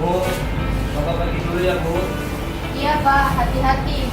Bu, Bapak pergi dulu ya, Bu. Iya Pak, hati-hati.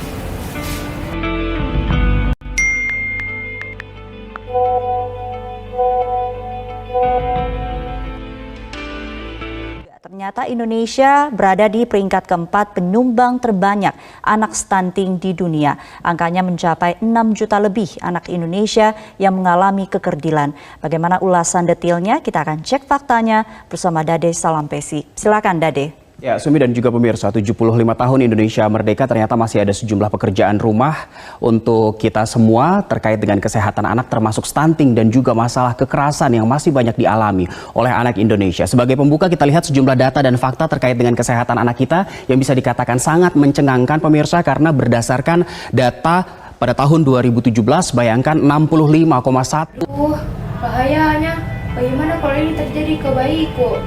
Ternyata Indonesia berada di peringkat keempat penyumbang terbanyak anak stunting di dunia. Angkanya mencapai 6 juta lebih anak Indonesia yang mengalami kekerdilan. Bagaimana ulasan detailnya? Kita akan cek faktanya bersama Dade Salampesi. Silakan Dade. Ya, Sumi dan juga pemirsa, 75 tahun Indonesia merdeka, ternyata masih ada sejumlah pekerjaan rumah untuk kita semua terkait dengan kesehatan anak, termasuk stunting dan juga masalah kekerasan yang masih banyak dialami oleh anak Indonesia. Sebagai pembuka, kita lihat sejumlah data dan fakta terkait dengan kesehatan anak kita yang bisa dikatakan sangat mencengangkan pemirsa, karena berdasarkan data pada tahun 2017, bayangkan 65,1. Bahayanya. Bagaimana kalau ini terjadi ke bayiku?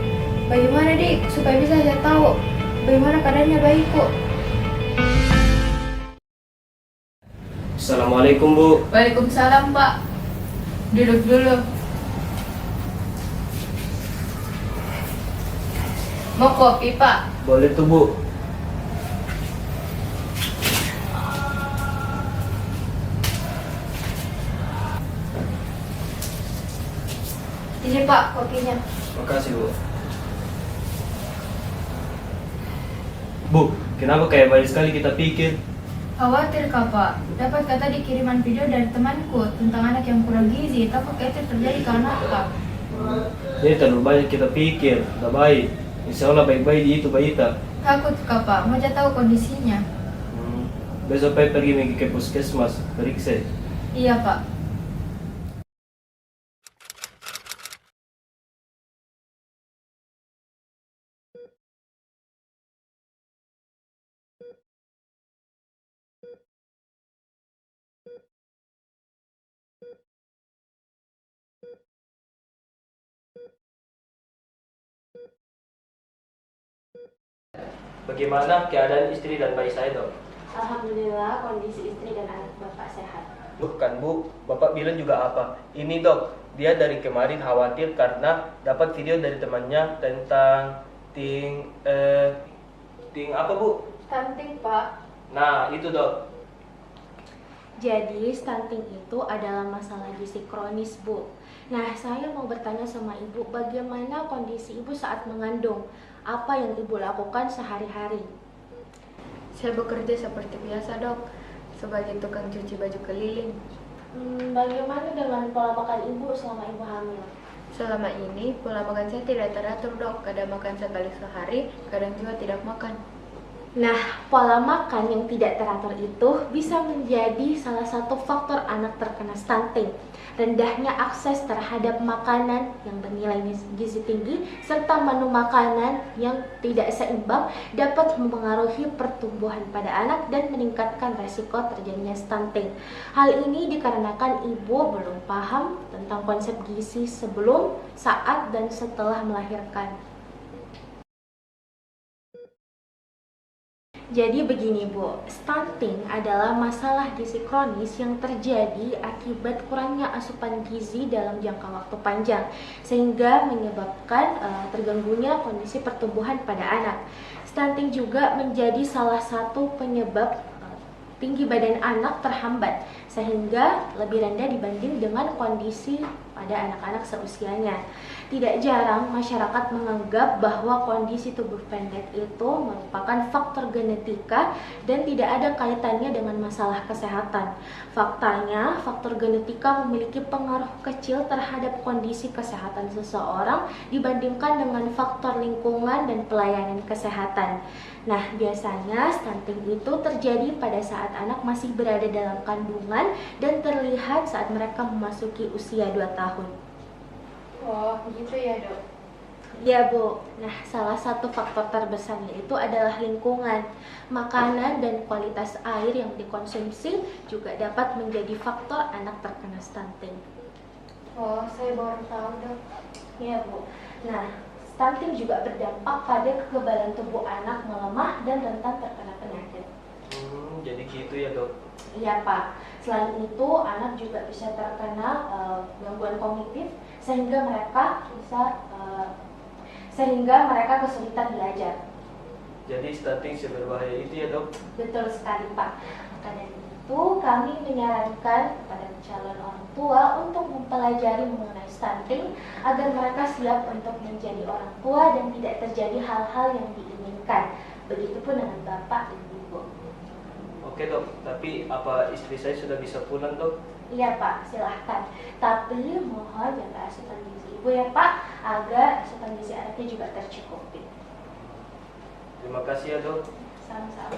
Bagaimana dik supaya bisa saya tahu bagaimana keadaannya bayiku? Assalamualaikum, Bu. Waalaikumsalam Pak. Duduk dulu. Mau kopi Pak? Boleh tuh, Bu. Ini Pak kopinya. Makasih, Bu. Bu, kenapa kayak banyak sekali kita pikir? Khawatir Kak Pak. Dapatkah tadi kiriman video dari temanku tentang anak yang kurang gizi? Takut itu terjadi ke anak Kak. Ini terlalu banyak kita pikir, tidak baik. Insya Allah baik-baik itu balita. Takut Kak Pak, mau tahu kondisinya. Besok pergi ke puskesmas, periksa. Iya Pak. Bagaimana keadaan istri dan bayi saya, Dok? Alhamdulillah kondisi istri dan anak Bapak sehat. Bukan, Bu. Bapak bilang juga apa? Ini, Dok, dia dari kemarin khawatir karena dapat video dari temannya tentang ting apa, Bu? Stunting Pak. Nah, itu, Dok. Jadi stunting itu adalah masalah gizi kronis Bu. Nah saya mau bertanya sama Ibu, bagaimana kondisi Ibu saat mengandung? Apa yang Ibu lakukan sehari-hari? Saya bekerja seperti biasa Dok, sebagai tukang cuci baju keliling. Bagaimana dengan pola makan Ibu selama Ibu hamil? Selama ini pola makan saya tidak teratur Dok, kadang makan sekali sehari, kadang juga tidak makan. Nah, pola makan yang tidak teratur itu bisa menjadi salah satu faktor anak terkena stunting. Rendahnya akses terhadap makanan yang bernilai gizi tinggi serta menu makanan yang tidak seimbang dapat mempengaruhi pertumbuhan pada anak dan meningkatkan resiko terjadinya stunting. Hal ini dikarenakan ibu belum paham tentang konsep gizi sebelum, saat, dan setelah melahirkan. Jadi begini Bu, stunting adalah masalah gizi kronis yang terjadi akibat kurangnya asupan gizi dalam jangka waktu panjang, sehingga menyebabkan terganggunya kondisi pertumbuhan pada anak. Stunting juga menjadi salah satu penyebab tinggi badan anak terhambat, sehingga lebih rendah dibanding dengan kondisi pada anak-anak seusianya. Tidak jarang masyarakat menganggap bahwa kondisi tubuh pendek itu merupakan faktor genetika dan tidak ada kaitannya dengan masalah kesehatan. Faktanya, faktor genetika memiliki pengaruh kecil terhadap kondisi kesehatan seseorang dibandingkan dengan faktor lingkungan dan pelayanan kesehatan. Nah, biasanya stunting itu terjadi pada saat anak masih berada dalam kandungan dan terlihat saat mereka memasuki usia 2 tahun. Oh, gitu ya dok. Ya Bu, nah salah satu faktor terbesarnya itu adalah lingkungan. Makanan dan kualitas air yang dikonsumsi juga dapat menjadi faktor anak terkena stunting. Oh, saya baru tahu dok. Ya Bu, nah stunting juga berdampak pada kekebalan tubuh anak melemah dan rentan terkena penyakit. Jadi gitu ya dok. Iya Pak, selain itu anak juga bisa terkena gangguan kognitif sehingga mereka kesulitan belajar. Jadi stunting seberbahaya itu ya dok. Betul sekali Pak. Maka dari itu kami menyarankan kepada calon orang tua untuk mempelajari mengenai stunting agar mereka siap untuk menjadi orang tua dan tidak terjadi hal-hal yang diinginkan. Begitupun dengan Bapak dan Ibu. Oke dok, tapi apa istri saya sudah bisa pulang dok? Iya Pak, silahkan. Tapi mohon jaga asupan gizi Ibu ya Pak, agar asupan gizi anaknya juga tercukupi. Terima kasih ya dok. Sama-sama.